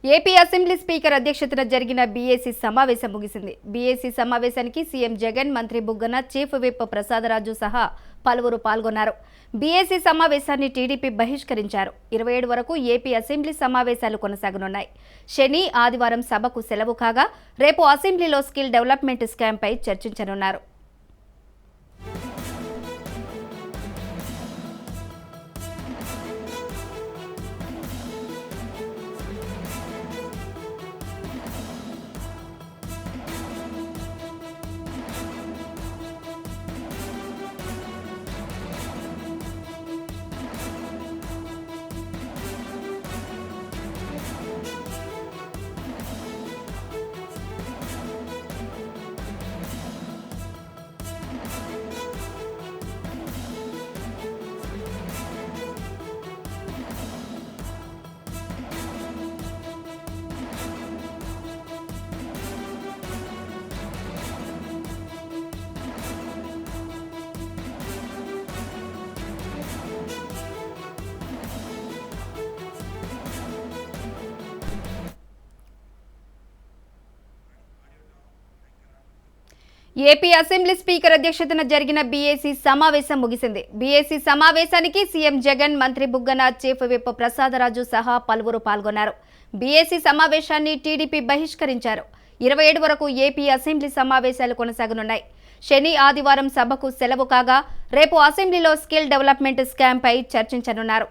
AP assembly speaker అధ్యక్షతన జరిగిన BAC సమావేశం ముగిసింది. బీఏసీ సమావేశానికి సీఎం జగన్, మంత్రి బుగ్గన, చీఫ్ విప్ ప్రసాదరాజు సహా పలువురు పాల్గొన్నారు. బీఏసీ సమావేశాన్ని టీడీపీ బహిష్కరించారు. 27 వరకు ఏపీ అసెంబ్లీ సమావేశాలు కొనసాగనున్నాయి. శని, ఆదివారం సభకు సెలవు కాగా రేపు అసెంబ్లీలో స్కిల్ డెవలప్మెంట్ స్కామ్పై చర్చించనున్నారు. ఏపీ అసెంబ్లీ స్పీకర్ అధ్యక్షతన జరిగిన బీఏసీ సమావేశం ముగిసింది. బీఏసీ సమావేశానికి సీఎం జగన్, మంత్రి బుగ్గన, చీఫ్ విప్ ప్రసాదరాజు సహా పలువురు పాల్గొన్నారు. బీఏసీ సమావేశాన్ని టీడీపీ బహిష్కరించారు. 27 వరకు ఏపీ అసెంబ్లీ సమావేశాలు కొనసాగనున్నాయి. శని, ఆదివారం సభకు సెలవు కాగా రేపు అసెంబ్లీలో స్కిల్ డెవలప్మెంట్ స్కామ్పై చర్చించనున్నారు.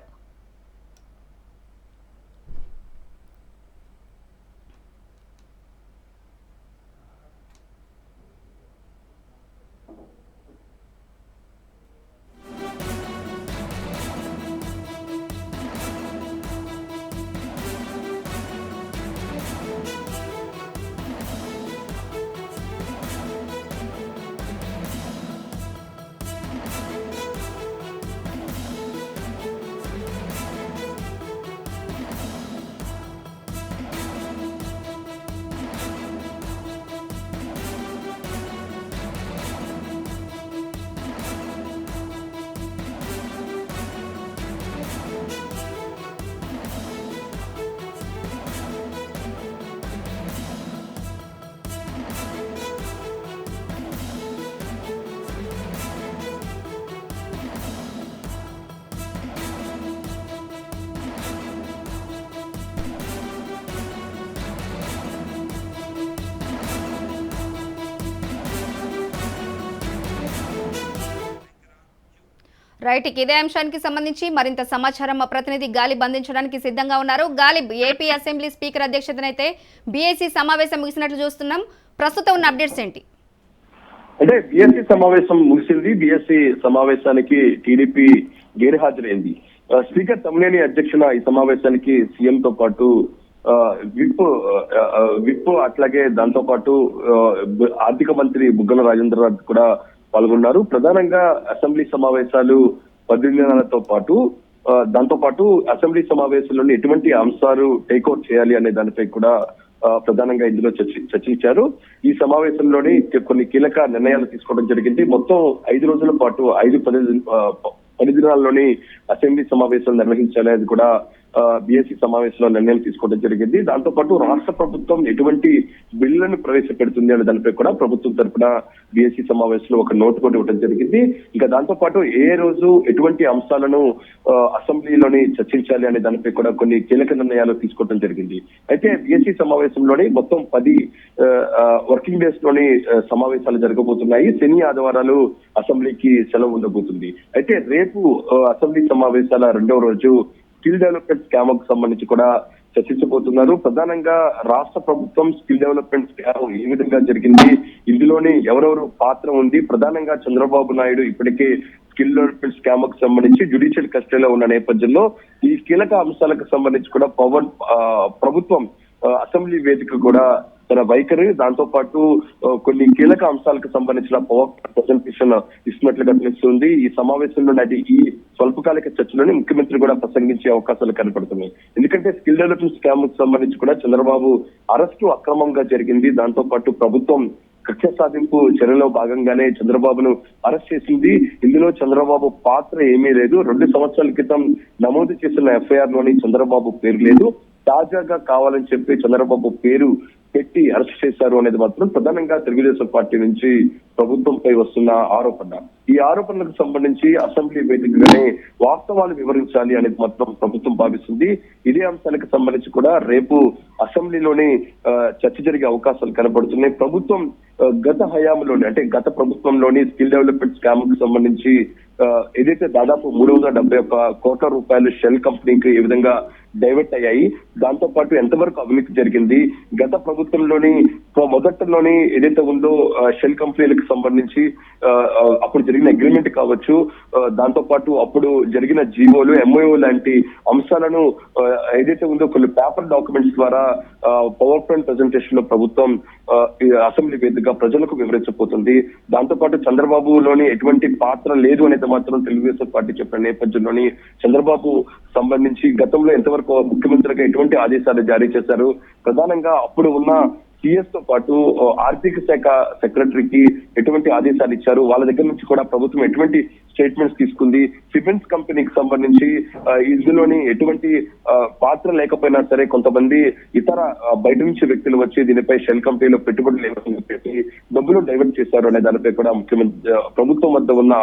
రైట్, ఇదే అంశానికి సంబంధించి మరింత సమాచారం మా ప్రతినిధి గాలిబ్ అందించడానికి సిద్ధంగా ఉన్నారు. గాలిబ్, ఏపీ అసెంబ్లీ స్పీకర్ అధ్యక్షతనైతే బీఏసీ సమావేశం ముగిసినట్లు చూస్తున్నాం. ప్రస్తుతం ఉన్న అప్డేట్స్ ఏంటి? అంటే బీఎస్సీ సమావేశం ముగిసింది. బీఎస్సీ సమావేశానికి టీడీపీ గైర్హాజరైంది. స్పీకర్ తమ్మినేని అధ్యక్షున ఈ సమావేశానికి సీఎం తో పాటు విప్ అట్లాగే దాంతో పాటు ఆర్థిక మంత్రి బుగ్గన రాజేంద్రనాథ్ కూడా పాల్గొన్నారు. ప్రధానంగా అసెంబ్లీ సమావేశాలు 18 నెలలతో పాటు దాంతో పాటు అసెంబ్లీ సమావేశంలోని ఎటువంటి అంశాలు టేక్అవుట్ చేయాలి అనే దానిపై కూడా ప్రధానంగా ఇందులో చర్చించారు. ఈ సమావేశంలోని కొన్ని కీలక నిర్ణయాలు తీసుకోవడం జరిగింది. మొత్తం 5 రోజుల పాటు 10 దినాల్లోని అసెంబ్లీ సమావేశాలు నిర్వహించాలి అది కూడా బీఎస్సీ సమావేశంలో నిర్ణయం తీసుకోవడం జరిగింది. దాంతో పాటు రాష్ట్ర ప్రభుత్వం ఎటువంటి బిల్లులను ప్రవేశపెడుతుంది అనే దానిపై కూడా ప్రభుత్వం తరఫున బీఎస్సీ సమావేశంలో ఒక నోటు కూడా ఇవ్వడం జరిగింది. ఇంకా దాంతో పాటు ఏ రోజు ఎటువంటి అంశాలను అసెంబ్లీలోని చర్చించాలి అనే దానిపై కూడా కొన్ని కీలక నిర్ణయాలు తీసుకోవడం జరిగింది. అయితే బీఎస్సీ సమావేశంలోని మొత్తం 10 వర్కింగ్ డేస్ లోని సమావేశాలు జరగబోతున్నాయి. శని, ఆదివారాలు అసెంబ్లీకి సెలవు ఉండబోతుంది. అయితే రేపు అసెంబ్లీ సమావేశాల 2వ రోజు స్కిల్ డెవలప్మెంట్ స్కామ్ కు సంబంధించి కూడా చర్చించబోతున్నారు. ప్రధానంగా రాష్ట్ర ప్రభుత్వం స్కిల్ డెవలప్మెంట్ స్కామ్ ఏ విధంగా జరిగింది, ఇందులోని ఎవరెవరు పాత్ర ఉంది, ప్రధానంగా చంద్రబాబు నాయుడు ఇప్పటికే స్కిల్ డెవలప్మెంట్ స్కామ్ కు సంబంధించి జ్యుడిషియల్ కస్టడీలో ఉన్న నేపథ్యంలో ఈ కీలక అంశాలకు సంబంధించి కూడా ప్రభుత్వం అసెంబ్లీ వేదిక కూడా తన వైఖరి, దాంతో పాటు కొన్ని కీలక అంశాలకు సంబంధించిన పవర్ ప్రజెంటేషన్ ఇస్తున్నట్లుగా తెలుస్తుంది. ఈ సమావేశంలో నాటి ఈ స్వల్పకాలిక చర్చలోని ముఖ్యమంత్రి కూడా ప్రసంగించే అవకాశాలు కనపడుతున్నాయి. ఎందుకంటే స్కిల్ డెవలప్మెంట్ స్కామ్ కు సంబంధించి కూడా చంద్రబాబు అరెస్టు అక్రమంగా జరిగింది. దాంతో పాటు ప్రభుత్వం కక్ష సాధింపు చర్యలో భాగంగానే చంద్రబాబును అరెస్ట్ చేసింది. ఇందులో చంద్రబాబు పాత్ర ఏమీ లేదు. 2 సంవత్సరాల క్రితం నమోదు చేసిన ఎఫ్ఐఆర్ లోని చంద్రబాబు పేరు లేదు. తాజాగా కావాలని చెప్పి చంద్రబాబు పేరు పెట్టి అరెస్ట్ చేశారు అనేది మాత్రం ప్రధానంగా తెలుగుదేశం పార్టీ నుంచి ప్రభుత్వంపై వస్తున్న ఆరోపణ. ఈ ఆరోపణలకు సంబంధించి అసెంబ్లీ వేదికగానే వాస్తవాలు వివరించాలి అనేది మాత్రం ప్రభుత్వం భావిస్తుంది. ఇదే అంశానికి సంబంధించి కూడా రేపు అసెంబ్లీలోని చర్చ జరిగే అవకాశాలు కనబడుతున్నాయి. ప్రభుత్వం గత హయాంలోని అంటే గత ప్రభుత్వంలోని స్కిల్ డెవలప్మెంట్ స్కామ్ కు సంబంధించి ఏదైతే దాదాపు 371 కోట్ల రూపాయలు షెల్ కంపెనీకి ఏ విధంగా డైవర్ట్ అయ్యాయి, దాంతో పాటు ఎంతవరకు అవినీతి జరిగింది, గత ప్రభుత్వంలోని మొదట్లోని ఏదైతే ఉందో షెల్ కంపెనీలకు సంబంధించి అప్పుడు జరిగిన అగ్రిమెంట్ కావచ్చు, దాంతో పాటు అప్పుడు జరిగిన జీవోలు ఎంఓయూ లాంటి అంశాలను ఏదైతే ఉందో కొన్ని పేపర్ డాక్యుమెంట్స్ ద్వారా పవర్ పాయింట్ ప్రెజెంటేషన్ లో ప్రభుత్వం అసెంబ్లీ వేదికగా ప్రజలకు వివరించబోతుంది. దాంతో పాటు చంద్రబాబులోని ఎటువంటి పాత్ర లేదు అనేది మాత్రం తెలుగుదేశం పార్టీ చెప్పిన నేపథ్యంలోని చంద్రబాబు సంబంధించి గతంలో ఎంతవరకు ముఖ్యమంత్రిగా ఎటువంటి ఆదేశాలు జారీ చేశారు, ప్రధానంగా అప్పుడు ఉన్న సిఎస్ తో పాటు ఆర్థిక శాఖ సెక్రటరీకి ఎటువంటి ఆదేశాలు ఇచ్చారు, వాళ్ళ దగ్గర నుంచి కూడా ప్రభుత్వం ఎటువంటి స్టేట్మెంట్స్ తీసుకుంది, సిమెంట్స్ కంపెనీకి సంబంధించి ఇందులోని ఎటువంటి పాత్ర లేకపోయినా సరే కొంతమంది ఇతర బయట నుంచి వ్యక్తులు వచ్చి దీనిపై షెల్ కంపెనీలో పెట్టుబడులు పెట్టి డబ్బులు డైవర్ట్ చేశారు అనే దానిపై కూడా ముఖ్యమంత్రి ప్రభుత్వం వద్ద ఉన్న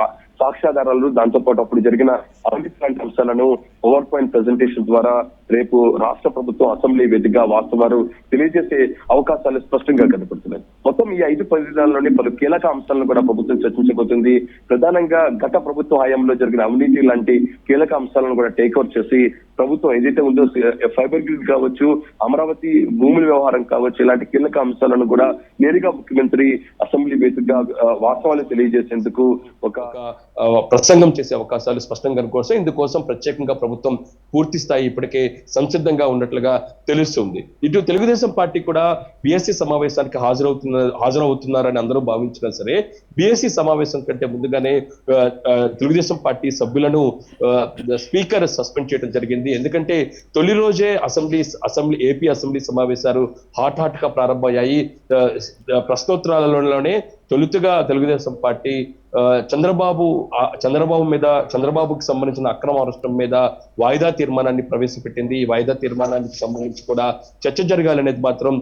సాక్ష్యాధారాలు, దాంతో పాటు అప్పుడు జరిగిన అవినీతి లాంటి అంశాలను పవర్ పాయింట్ ప్రెజెంటేషన్ ద్వారా రేపు రాష్ట్ర ప్రభుత్వం అసెంబ్లీ వేదికగా వాస్తవాలు తెలియజేసే అవకాశాలు స్పష్టంగా కనపడుతున్నాయి. మొత్తం ఈ 5 దినాల్లోని పలు కీలక అంశాలను కూడా ప్రభుత్వం చర్చించబోతుంది. ప్రధానంగా గత ప్రభుత్వ హయాంలో జరిగిన అవినీతి లాంటి కీలక అంశాలను కూడా టేక్ఓవర్ చేసి ప్రభుత్వం ఏదైతే ఉందో ఫైబర్ గ్రిడ్ కావచ్చు, అమరావతి భూముల వ్యవహారం కావచ్చు, ఇలాంటి కీలక అంశాలను కూడా నేరుగా ముఖ్యమంత్రి అసెంబ్లీ వేదికగా వాస్తవాలు తెలియజేసేందుకు ఒక ప్రసంగం చేసే అవకాశాలు స్పష్టంగా కనుకోసం ఇందుకోసం ప్రత్యేకంగా ప్రభుత్వం పూర్తి స్థాయి ఇప్పటికే సంసిద్ధంగా ఉన్నట్లుగా తెలుస్తుంది. ఇటు తెలుగుదేశం పార్టీ కూడా బీఎస్సీ సమావేశానికి హాజరవుతున్నారని అందరూ భావించినా సరే బీఎస్సీ సమావేశం కంటే ముందుగానే తెలుగుదేశం పార్టీ సభ్యులను స్పీకర్ సస్పెండ్ చేయడం జరిగింది. ఎందుకంటే తొలి రోజే ఏపీ అసెంబ్లీ సమావేశాలు హాట్ గా ప్రారంభమయ్యాయి. ప్రశ్నోత్తరాలలోనే తొలుతగా తెలుగుదేశం పార్టీ చంద్రబాబుకి సంబంధించిన అక్రమ అరెస్టం మీద వాయిదా తీర్మానాన్ని ప్రవేశపెట్టింది. ఈ వాయిదా తీర్మానానికి సంబంధించి కూడా చర్చ జరగాలనేది మాత్రం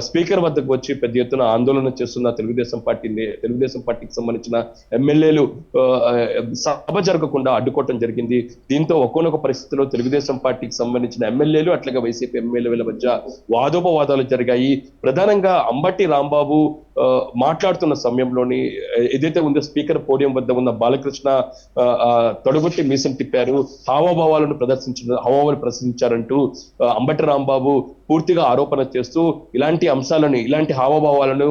స్పీకర్ వద్దకు వచ్చి పెద్ద ఎత్తున ఆందోళన చేస్తున్న తెలుగుదేశం పార్టీకి సంబంధించిన ఎమ్మెల్యేలు సభ జరగకుండా అడ్డుకోవటం జరిగింది. దీంతో ఒక్కొక్క పరిస్థితిలో తెలుగుదేశం పార్టీకి సంబంధించిన ఎమ్మెల్యేలు అట్లాగే వైసీపీ ఎమ్మెల్యేల మధ్య వాదోపవాదాలు జరిగాయి. ప్రధానంగా అంబటి రాంబాబు మాట్లాడుతున్న సమయంలోని ఏదైతే ఉందో స్పీకర్ పోడియం వద్ద ఉన్న బాలకృష్ణ తొడగొట్టి మీసం తిప్పారు, హావభావాలు ప్రశ్నించారంటూ అంబటి రాంబాబు పూర్తిగా ఆరోపణ చేస్తూ ఇలాంటి అంశాలను ఇలాంటి హావభావాలను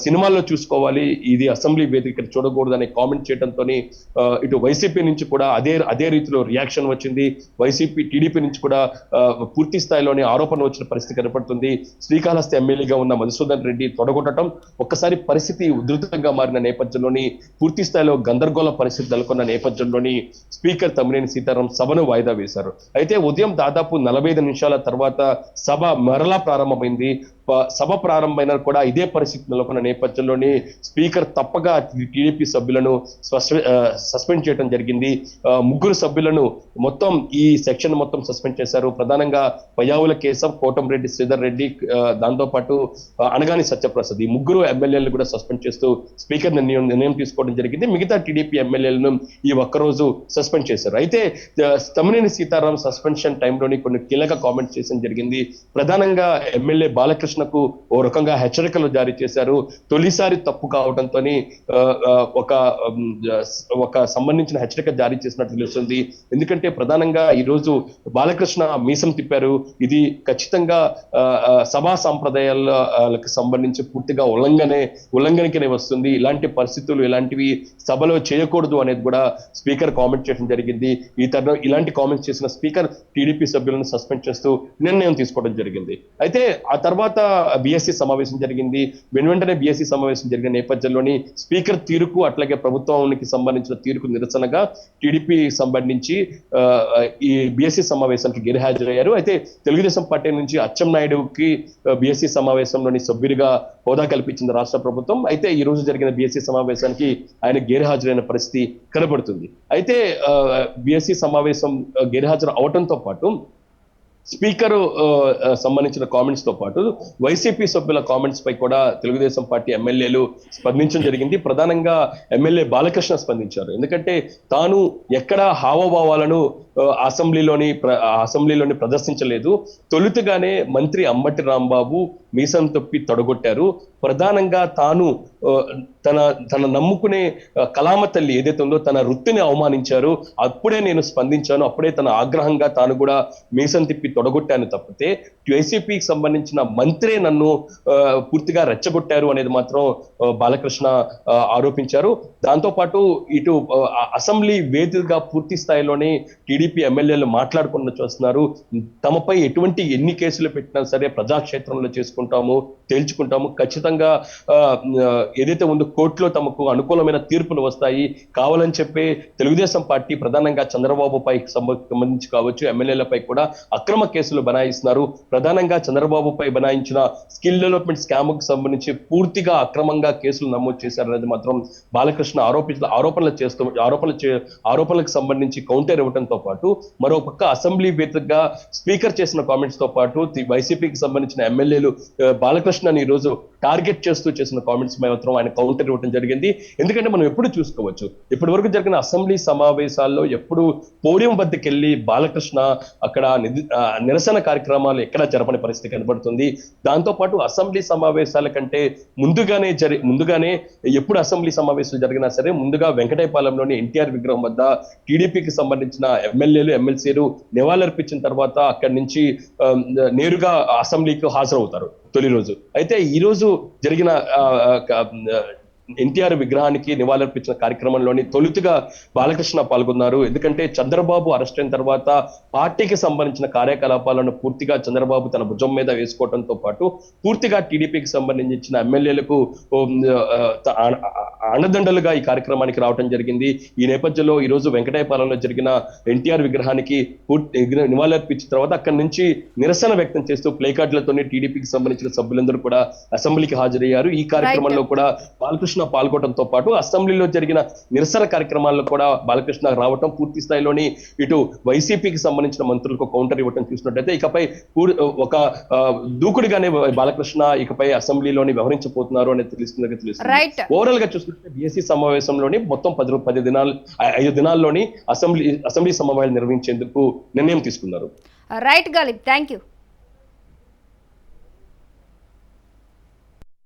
సినిమాల్లో చూసుకోవాలి, ఇది అసెంబ్లీ వేదిక చూడకూడదని కామెంట్ చేయడంతో ఇటు వైసీపీ నుంచి కూడా అదే రీతిలో రియాక్షన్ వచ్చింది. టీడీపీ నుంచి కూడా పూర్తి స్థాయిలోనే ఆరోపణ వచ్చిన పరిస్థితి కనపడుతుంది. శ్రీకాళహస్తి ఎమ్మెల్యేగా ఉన్న మధుసూదన్ రెడ్డి తొడగొట్టడం ఒక్కసారి పరిస్థితి ఉధృతంగా మారిన నేపథ్యంలోని పూర్తి స్థాయిలో గందరగోళ పరిస్థితి నెలకొన్న నేపథ్యంలోని స్పీకర్ తమ్మినేని సీతారాం సభను వాయిదా వేశారు. అయితే ఉదయం దాదాపు 45 నిమిషాల తర్వాత సభ మరలా ప్రారంభమైంది. సభ ప్రారంభమైన కూడా ఇదే పరిస్థితి నెలకొన్న నేపథ్యంలోని స్పీకర్ తప్పగా టీడీపీ సభ్యులను సస్పెండ్ చేయడం జరిగింది. 3 సభ్యులను మొత్తం ఈ సెక్షన్ మొత్తం సస్పెండ్ చేశారు. ప్రధానంగా పయ్యావుల కేశవ్, కోటంరెడ్డి శ్రీధర్ రెడ్డి, దాంతో పాటు అనగాని సత్యప్రసాద్, ఈ 3 ఎమ్మెల్యేలను కూడా సస్పెండ్ చేస్తూ స్పీకర్ నిర్ణయం తీసుకోవడం జరిగింది. మిగతా టీడీపీ ఎమ్మెల్యేలను ఈ ఒక్కరోజు సస్పెండ్ చేశారు. అయితే తమ్మినేని సీతారాం సస్పెన్షన్ టైంలోని కొన్ని కీలక కామెంట్స్ చేయడం జరిగింది. ప్రధానంగా ఎమ్మెల్యే బాలకృష్ణకు ఓ రకంగా హెచ్చరికలు జారీ చేశారు. తొలిసారి తప్పు కావడంతో ఒక సంబంధించిన హెచ్చరిక జారీ చేసినట్టు తెలుస్తుంది. ఎందుకంటే ప్రధానంగా ఈ రోజు బాలకృష్ణ మీసం తిప్పారు. ఇది ఖచ్చితంగా సభా సాంప్రదాయాలకు సంబంధించి పూర్తిగా ఉల్లంఘనకినే వస్తుంది. ఇలాంటి పరిస్థితులు ఇలాంటివి సభలో చేయకూడదు అనేది కూడా స్పీకర్ కామెంట్ చేయడం జరిగింది. ఇలాంటి కామెంట్స్ చేసిన స్పీకర్ టీడీపీ సభ్యులను సస్పెండ్ చేస్తూ నిర్ణయం తీసుకోవడం జరిగింది. అయితే ఆ తర్వాత బీఎస్సీ సమావేశం జరిగింది. వెంటనే బీఎస్సీ సమావేశం జరిగిన నేపథ్యంలోని స్పీకర్ తీరుకు అట్లాగే ప్రభుత్వానికి సంబంధించిన తీరుకు నిరసనగా టీడీపీ సంబంధించి ఈ బీఎస్సీ సమావేశానికి గైర్హాజరయ్యారు. అయితే తెలుగుదేశం పార్టీ నుంచి అచ్చెన్నాయుడుకి బీఎస్సీ సమావేశంలోని సభ్యుడిగా హోదా కల్పించింది రాష్ట్ర ప్రభుత్వం. అయితే ఈ రోజు జరిగిన బీఎస్సీ సమావేశానికి ఆయన గైర్హాజరైన పరిస్థితి కనబడుతుంది. అయితే బీఎస్సీ సమావేశం గైర్హాజరు అవడంతో పాటు స్పీకర్ సంబంధించిన కామెంట్స్ తో పాటు వైసీపీ సభ్యుల కామెంట్స్ పై కూడా తెలుగుదేశం పార్టీ ఎమ్మెల్యేలు స్పందించడం జరిగింది. ప్రధానంగా ఎమ్మెల్యే బాలకృష్ణ స్పందించారు. ఎందుకంటే తాను ఎక్కడ హావభావాలను అసెంబ్లీలోని ప్రదర్శించలేదు. తొలుతగానే మంత్రి అంబటి రాంబాబు మీసం తొప్పి తొడగొట్టారు. ప్రధానంగా తాను తన నమ్ముకునే కలామ తల్లి ఏదైతే ఉందో తన వృత్తిని అవమానించారు. అప్పుడే నేను స్పందించాను. అప్పుడే తన ఆగ్రహంగా తాను కూడా మీసం తిప్పి తొడగొట్టాను తప్పితే వైసీపీకి సంబంధించిన మంత్రే నన్ను పూర్తిగా రెచ్చగొట్టారు అనేది మాత్రం బాలకృష్ణ ఆరోపించారు. దాంతో పాటు ఇటు అసెంబ్లీ వేదికగా పూర్తి స్థాయిలోనే టీడీపీ ఎమ్మెల్యేలు మాట్లాడుకున్న చూస్తున్నారు. తమపై ఎన్ని కేసులు పెట్టినా సరే ప్రజాక్షేత్రంలో చేసుకుంటాము, తేల్చుకుంటాము. ఖచ్చితంగా ఏదైతే ఉందో కోర్టులో తమకు అనుకూలమైన తీర్పులు వస్తాయి. కావాలని చెప్పి తెలుగుదేశం పార్టీ ప్రధానంగా చంద్రబాబుపై సంబంధించి కావచ్చు, ఎమ్మెల్యేలపై కూడా అక్రమ కేసులు బనాయిస్తున్నారు. ప్రధానంగా చంద్రబాబుపై బనాయించిన స్కిల్ డెవలప్మెంట్ స్కామ్ కు సంబంధించి పూర్తిగా అక్రమంగా కేసులు నమోదు చేశారనేది మాత్రం బాలకృష్ణ ఆరోపణలకు సంబంధించి కౌంటర్ ఇవ్వడంతో పాటు మరోపక్క అసెంబ్లీ వేదికగా స్పీకర్ చేసిన కామెంట్స్ తో పాటు వైసీపీకి సంబంధించిన ఎమ్మెల్యేలు బాలకృష్ణని ఈ రోజు టార్గెట్ చేస్తూ చేసిన కామెంట్స్ మాత్రం ఆయన కౌంటర్ ఇవ్వడం జరిగింది. ఎందుకంటే మనం ఎప్పుడు చూసుకోవచ్చు, ఇప్పటి వరకు జరిగిన అసెంబ్లీ సమావేశాల్లో ఎప్పుడు పోడియం వద్దకు వెళ్ళి బాలకృష్ణ అక్కడ నిరసన కార్యక్రమాలు ఎక్కడా జరపని పరిస్థితి కనబడుతుంది. దాంతో పాటు అసెంబ్లీ సమావేశాల కంటే ముందుగానే ఎప్పుడు అసెంబ్లీ సమావేశాలు జరిగినా సరే ముందుగా వెంకటేపాలెంలోని ఎన్టీఆర్ విగ్రహం వద్ద టీడీపీకి సంబంధించిన ఎమ్మెల్యేలు ఎమ్మెల్సీలు నివాళులర్పించిన తర్వాత అక్కడి నుంచి నేరుగా అసెంబ్లీకి హాజరవుతారు తొలి రోజు. అయితే ఈ రోజు జరిగిన ఎన్టీఆర్ విగ్రహానికి నివాళులర్పించిన కార్యక్రమంలోని తొలుతుగా బాలకృష్ణ పాల్గొన్నారు. ఎందుకంటే చంద్రబాబు అరెస్ట్ అయిన తర్వాత పార్టీకి సంబంధించిన కార్యకలాపాలను పూర్తిగా చంద్రబాబు తన భుజం మీద వేసుకోవడంతో పాటు పూర్తిగా టీడీపీకి సంబంధించిన ఎమ్మెల్యేలకు అండదండలుగా ఈ కార్యక్రమానికి రావడం జరిగింది. ఈ నేపథ్యంలో ఈ రోజు వెంకటేపాలెంలో జరిగిన ఎన్టీఆర్ విగ్రహానికి నివాళులర్పించిన తర్వాత అక్కడి నుంచి నిరసన వ్యక్తం చేస్తూ ప్లే కార్డులతోనే టీడీపీకి సంబంధించిన సభ్యులందరూ కూడా అసెంబ్లీకి హాజరయ్యారు. ఈ కార్యక్రమంలో కూడా బాలకృష్ణ పాల్గొనడంతో పాటు అసెంబ్లీలో జరిగిన నిరసన కార్యక్రమాల్లో కూడా బాలకృష్ణ రావటం పూర్తి స్థాయిలోని ఇటు వైసీపీకి సంబంధించిన మంత్రులకు కౌంటర్ ఇవ్వటం చూసినట్టయితే ఇకపై ఒక దూకుడుగానే బాలకృష్ణ ఇకపై అసెంబ్లీలోని వ్యవహరించబోతున్నారు అనేది తెలుస్తుంది. ఓవరాల్ గా చూసుకుంటే బీఎస్సీ సమావేశంలోని మొత్తం 5 దినాల్లోని అసెంబ్లీ సమావేశాలు నిర్వహించేందుకు నిర్ణయం తీసుకున్నారు. Right Ghalib, thank you.